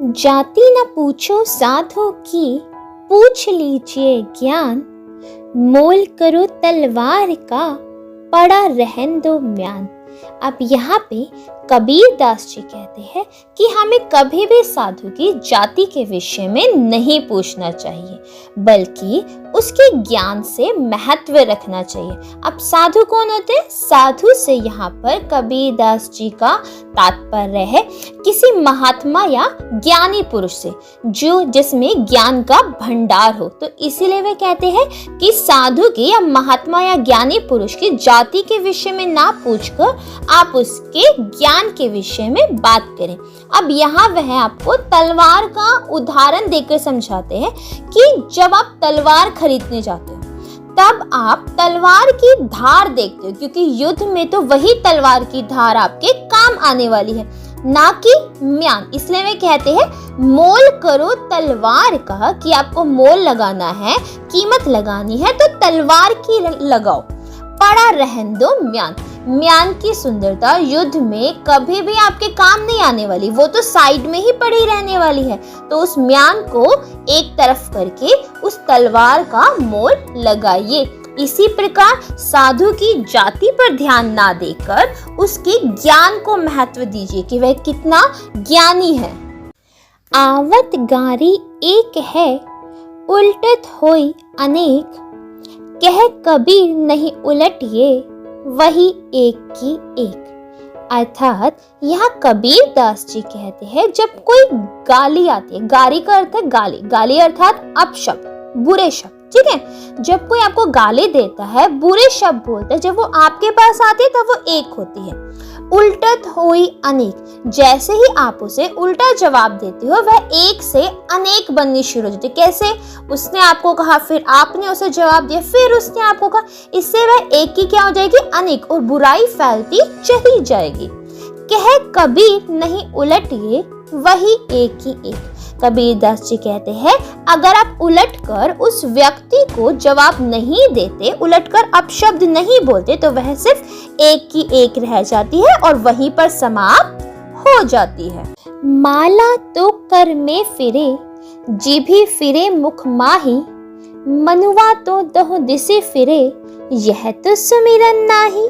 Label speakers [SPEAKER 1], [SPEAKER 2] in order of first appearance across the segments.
[SPEAKER 1] जाति न पूछो साधु की, पूछ लीजिए ज्ञान। मोल करो तलवार का, पड़ा रहन दो म्यान। अब यहाँ पे कबीर दास जी कहते हैं कि हमें कभी भी साधु की जाति के विषय में नहीं पूछना चाहिए, बल्कि उसके ज्ञान से महत्व रखना चाहिए। अब साधु कौन होते हैं? साधु से यहाँ पर कबीर दास जी का तात्पर्य है किसी महात्मा या ज्ञानी पुरुष से जो जिसमें ज्ञान का भंडार हो। तो इसीलिए वे कहते हैं कि साधु की या महात्मा या ज्ञानी पुरुष की जाति के विषय में ना पूछकर आप उसके ज्ञान के विषय में बात करें। अब यहाँ वह आपको तलवार का उदाहरण देकर समझाते हैं कि जब आप तलवार खरीदने जाते हो तब आप तलवार की धार देखते हो, क्योंकि युद्ध में तो वही तलवार की धार आपके काम आने वाली है, ना कि म्यान। इसलिए वे कहते हैं मोल करो तलवार का, कि आपको मोल लगाना है, कीमत लगानी है तो तलवार की लगाओ। पड़ा रहन दो म्यान। म्यान की सुंदरता युद्ध में कभी भी आपके काम नहीं आने वाली, वो तो साइड में ही पड़ी रहने वाली है। तो उस म्यान को एक तरफ करके उस तलवार का मोल लगाइए। इसी प्रकार साधु की जाति पर ध्यान ना देकर उसके ज्ञान को महत्व दीजिए कि वह कितना ज्ञानी है। आवत गारी एक है, उल्टत होई अनेक। कह कबीर नहीं उलटिए, वही एक की एक। अर्थात यहाँ कबीर दास जी कहते हैं जब कोई गाली आती है, गाली का अर्थ है गाली, गाली अर्थात अपशब्द, बुरे शब्द, ठीक है। जब कोई आपको गाली देता है, बुरे शब्द बोलता है, जब वो आपके पास आती है तब वो एक होती है। उल्टत होई अनेक, जैसे ही आप उसे उल्टा जवाब देते हो वह एक से अनेक बननी शुरू हो जाती है। कैसे? उसने आपको कहा, फिर आपने उसे जवाब दिया, फिर उसने आपको कहा, इससे वह एक की क्या हो जाएगी? अनेक, और बुराई फैलती चली जाएगी। कह कबीर नहीं उलटिए, वही एक ही एक। कबीर दास जी कहते हैं अगर आप उलटकर उस व्यक्ति को जवाब नहीं देते, उलटकर अपशब्द नहीं बोलते, तो वह सिर्फ एक की एक रह जाती है और वहीं पर समाप्त हो जाती है। माला तो कर में फिरे, जिभी फिरे मुख माही। मनुआ तो दहो दिसे फिरे, यह तो सुमिरन नाही।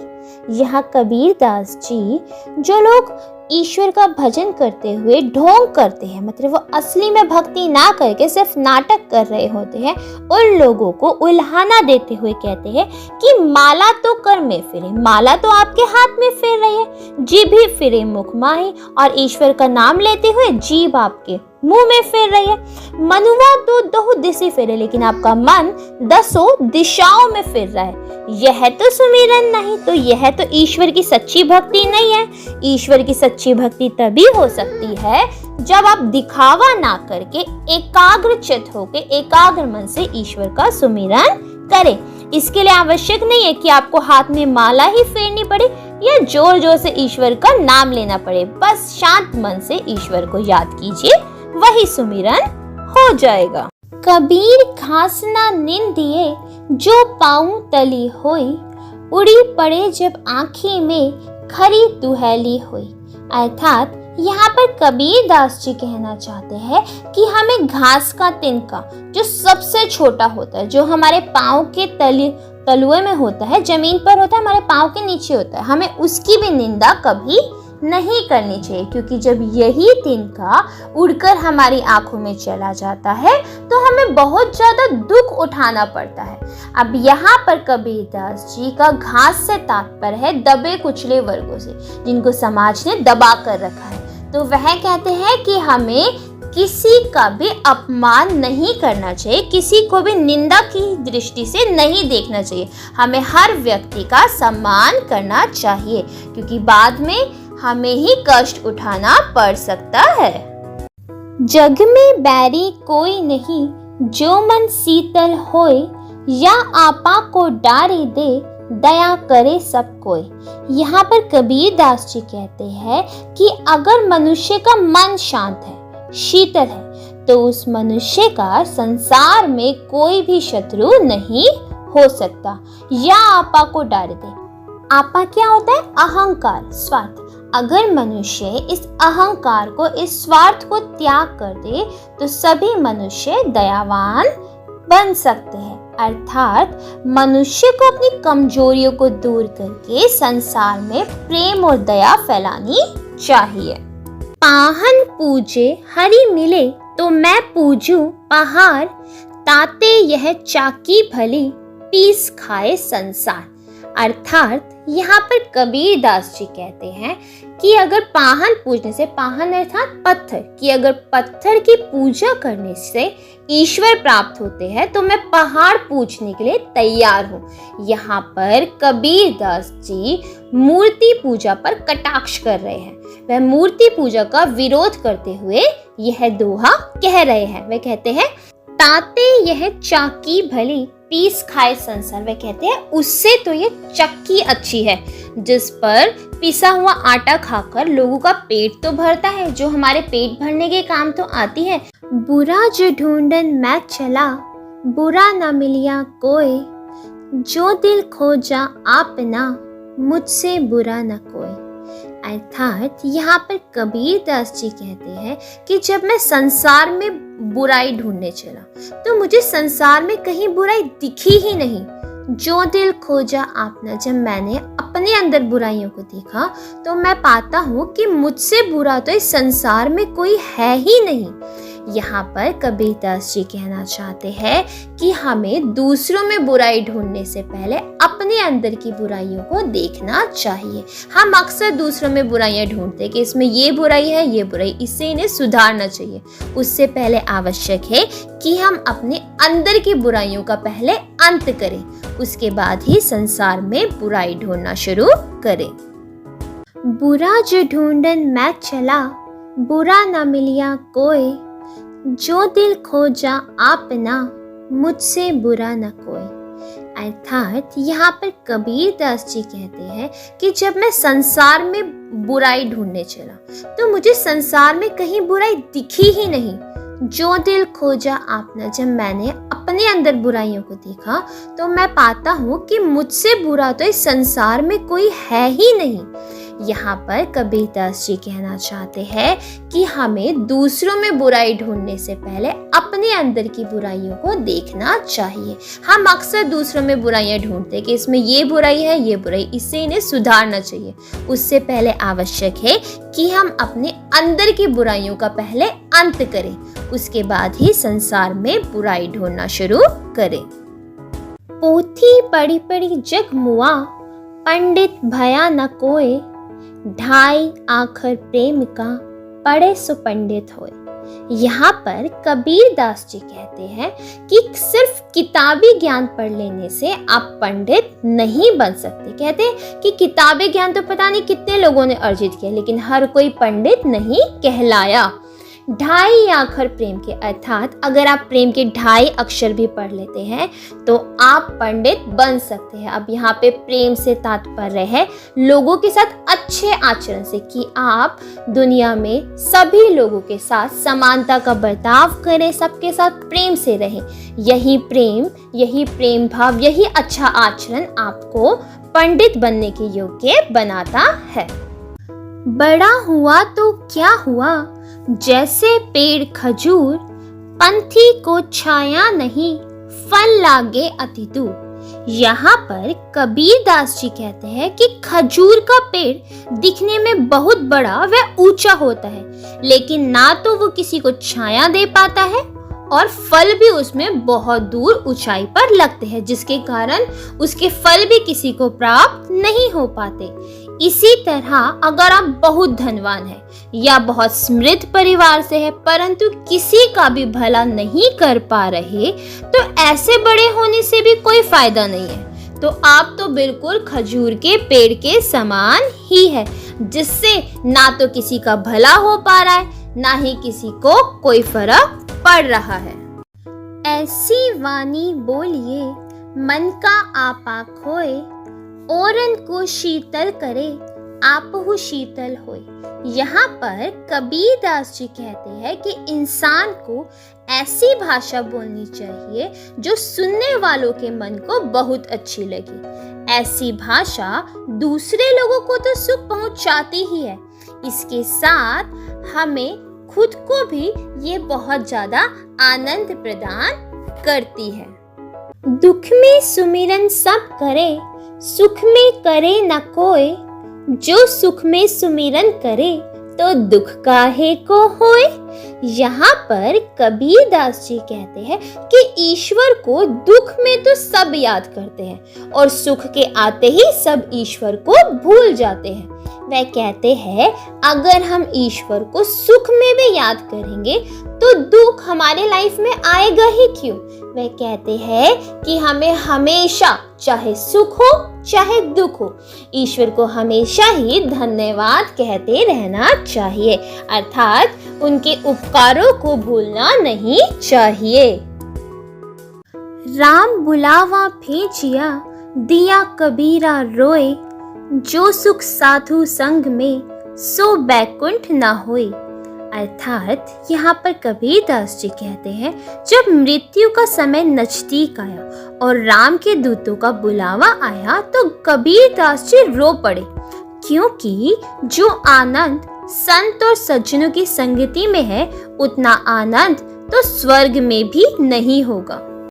[SPEAKER 1] यहाँ कबीर दास जी जो लोग ईश्वर का भजन करते हुए ढोंग करते हैं, मतलब वो असली में भक्ति ना करके सिर्फ नाटक कर रहे होते हैं, उन लोगों को उल्हाना देते हुए कहते हैं कि माला तो कर में फिरे, माला तो आपके हाथ में फिर रही है, जीभ भी फिरे मुख माही, और ईश्वर का नाम लेते हुए जीभ आपके मुंह में फिर रही है। मनुआ तो दो दिशे फिरे, लेकिन आपका मन 10 दिशाओं में फिर रहा है। यह तो सुमिरन नहीं, तो यह तो ईश्वर की सच्ची भक्ति नहीं है। ईश्वर की सच्ची भक्ति तभी हो सकती है जब आप दिखावा ना करके एकाग्रचित होकर एकाग्र मन से ईश्वर का सुमिरन करें। इसके लिए आवश्यक नहीं है कि आपको हाथ में माला ही फेरनी पड़े या जोर जोर से ईश्वर का नाम लेना पड़े। बस शांत मन से ईश्वर को याद कीजिए, वही सुमिरन हो जाएगा। कबीर घास ना निंदिए, जो पाऊं तली होई। उड़ी पड़े जब आँखी में, खरी दुहेली होई। अर्थात यहाँ पर कबीर दास जी कहना चाहते हैं कि हमें घास का तिनका जो सबसे छोटा होता है, जो हमारे पाँव के तलुए में होता है, जमीन पर होता है, हमारे पाँव के नीचे होता है, हमें उसकी भी निंदा कभी नहीं करनी चाहिए, क्योंकि जब यही तिनका उड़कर हमारी आंखों में चला जाता है तो हमें बहुत ज्यादा दुख उठाना पड़ता है। अब यहाँ पर कबीर दास जी का घास से तात्पर्य है दबे कुचले वर्गों से, जिनको समाज ने दबा कर रखा है। तो वह कहते हैं कि हमें किसी का भी अपमान नहीं करना चाहिए, किसी को भी निंदा की दृष्टि से नहीं देखना चाहिए। हमें हर व्यक्ति का सम्मान करना चाहिए, क्योंकि बाद में हमें ही कष्ट उठाना पड़ सकता है। जग में बैरी कोई नहीं, जो मन शीतल होए। या आपा को डारी दे, दया करे सब कोई। यहाँ पर कबीर दास जी कहते हैं कि अगर मनुष्य का मन शांत है, शीतल है, तो उस मनुष्य का संसार में कोई भी शत्रु नहीं हो सकता। या आपा को डारी दे, आपा क्या होता है? अहंकार, स्वार्थ। अगर मनुष्य इस अहंकार को, इस स्वार्थ को त्याग कर दे तो सभी मनुष्य दयावान बन सकते हैं। अर्थात मनुष्य को अपनी कमजोरियों को दूर करके संसार में प्रेम और दया फैलानी चाहिए। पाहन पूजे हरि मिले तो मैं पूजूं पहाड़, ताते यह चाकी भली पीस खाए संसार। अर्थात यहाँ पर कबीर दास जी कहते हैं कि अगर पाहन पूजने से, पाहन अर्थात पत्थर, कि अगर पत्थर की पूजा करने से ईश्वर प्राप्त होते हैं तो मैं पहाड़ पूजने के लिए तैयार हूँ। यहाँ पर कबीर दास जी मूर्ति पूजा पर कटाक्ष कर रहे हैं। वह मूर्ति पूजा का विरोध करते हुए यह दोहा कह रहे हैं। वे कहते हैं ताते यह चाकी भली पीस खाए संसार। वे कहते हैं उससे तो ये चक्की अच्छी है जिस पर पिसा हुआ आटा खाकर लोगों का पेट तो भरता है, जो हमारे पेट भरने के काम तो आती है। बुरा जो ढूंढन मैं चला, बुरा न मिलिया कोई, जो दिल खोजा आपना, मुझसे बुरा न कोई। अर्थात यहाँ पर कबीर दास जी कहते हैं कि जब मैं संसार में बुराई ढूंढने चला तो मुझे संसार में कहीं बुराई दिखी ही नहीं। जो दिल खोजा आपने, जब मैंने अपने अंदर बुराइयों को देखा तो मैं पाता हूँ कि मुझसे बुरा तो इस संसार में कोई है ही नहीं। यहाँ पर कबीर दास जी कहना चाहते हैं कि हमें दूसरों में बुराई ढूंढने से पहले अपने अंदर की बुराइयों को देखना चाहिए। हम अक्सर दूसरों में बुराइयां ढूंढते हैं कि इसमें ये बुराई है, ये बुराई, इससे इन्हें सुधारना चाहिए। उससे पहले आवश्यक है कि हम अपने अंदर की बुराइयों का पहले अंत करें, उसके बाद ही संसार में बुराई ढूंढना शुरू करें। बुरा जो ढूंढन मैं चला, बुरा न मिलिया कोई, जो दिल खोजा आपना, मुझसे बुरा न कोई। अर्थात यहाँ पर कबीर दास जी कहते हैं कि जब मैं संसार में बुराई ढूंढने चला तो मुझे संसार में कहीं बुराई दिखी ही नहीं। जो दिल खोजा आपना, जब मैंने अपने अंदर बुराइयों को देखा तो मैं पाता हूँ कि मुझसे बुरा तो इस संसार में कोई है ही नहीं। यहाँ पर कबीर दास जी कहना चाहते हैं कि हमें दूसरों में बुराई ढूंढने से पहले अपने अंदर की बुराइयों को देखना चाहिए। हम अक्सर दूसरों में बुराइयां ढूंढते हैं कि इसमें ये बुराई है, ये बुराई, इससे इन्हें सुधारना चाहिए। उससे पहले आवश्यक है कि हम अपने अंदर की बुराइयों का पहले अंत करें, उसके बाद ही संसार में बुराई ढूंढना शुरू करें। पोथी पढ़ी पढ़ी जग मुआ, पंडित भया न कोय, ढाई आखर प्रेम का, पढ़े सो पंडित होए। यहाँ पर कबीर दास जी कहते हैं कि सिर्फ किताबी ज्ञान पढ़ लेने से आप पंडित नहीं बन सकते। कहते हैं कि किताबी ज्ञान तो पता नहीं कितने लोगों ने अर्जित किया, लेकिन हर कोई पंडित नहीं कहलाया। ढाई अक्षर प्रेम के, अर्थात अगर आप प्रेम के 2.5 अक्षर भी पढ़ लेते हैं तो आप पंडित बन सकते हैं। अब यहाँ पे प्रेम से तात्पर्य है लोगों के साथ अच्छे आचरण से, कि आप दुनिया में सभी लोगों के साथ समानता का बर्ताव करें, सबके साथ प्रेम से रहें। यही प्रेम भाव, यही अच्छा आचरण आपको पंडित बनने के योग्य बनाता है। बड़ा हुआ तो क्या हुआ, जैसे पेड़ खजूर, पंथी को छाया नहीं, फल लागे अति दूर। यहाँ पर कबीर दास जी कहते हैं कि खजूर का पेड़ दिखने में बहुत बड़ा व ऊंचा होता है, लेकिन ना तो वो किसी को छाया दे पाता है और फल भी उसमें बहुत दूर ऊंचाई पर लगते हैं, जिसके कारण उसके फल भी किसी को प्राप्त नहीं हो पाते। इसी तरह अगर आप बहुत धनवान हैं या बहुत समृद्ध परिवार से हैं परंतु किसी का भी भला नहीं कर पा रहे, तो ऐसे बड़े होने से भी कोई फायदा नहीं है। तो आप तो बिल्कुल खजूर के पेड़ के समान ही है, जिससे ना तो किसी का भला हो पा रहा है, ना ही किसी को कोई फर्क पड़ रहा है। ऐसी वाणी बोलिए मन का आपा खोए, औरन को शीतल करे, आपहु शीतल होय। यहाँ पर कबीरदास जी कहते हैं कि इंसान को ऐसी भाषा बोलनी चाहिए जो सुनने वालों के मन को बहुत अच्छी लगे। ऐसी भाषा दूसरे लोगों को तो सुख पहुंचाती ही है, इसके साथ हमें खुद को भी ये बहुत ज्यादा आनंद प्रदान करती है। दुख में सुमिरन सब करे, सुख में करे न कोय। जो सुख में सुमिरन करे तो दुख काहे को होए। यहाँ पर कबीरदास जी कहते हैं कि ईश्वर को दुख में तो सब याद करते हैं और सुख के आते ही सब ईश्वर को भूल जाते हैं। वह कहते हैं अगर हम ईश्वर को सुख में भी याद करेंगे तो दुख हमारे लाइफ में आएगा ही क्यों। वह कहते हैं कि हमें हमेशा चाहे सुख हो चाहे दुख हो ईश्वर को हमेशा ही धन्यवाद कहते रहना चाहिए, अर्थात उनके उपकारों को भूलना नहीं चाहिए। राम बुलावा भेजिया दिया कबीरा रोए। जो सुख साधु संग में सो बैकुंठ न होए। अर्थात यहाँ पर कबीरदास जी कहते हैं जब मृत्यु का समय नजदीक आया और राम के दूतों का बुलावा आया तो कबीरदास जी रो पड़े, क्योंकि जो आनंद संत और सज्जनों की संगति में है उतना आनंद तो स्वर्ग में भी नहीं होगा।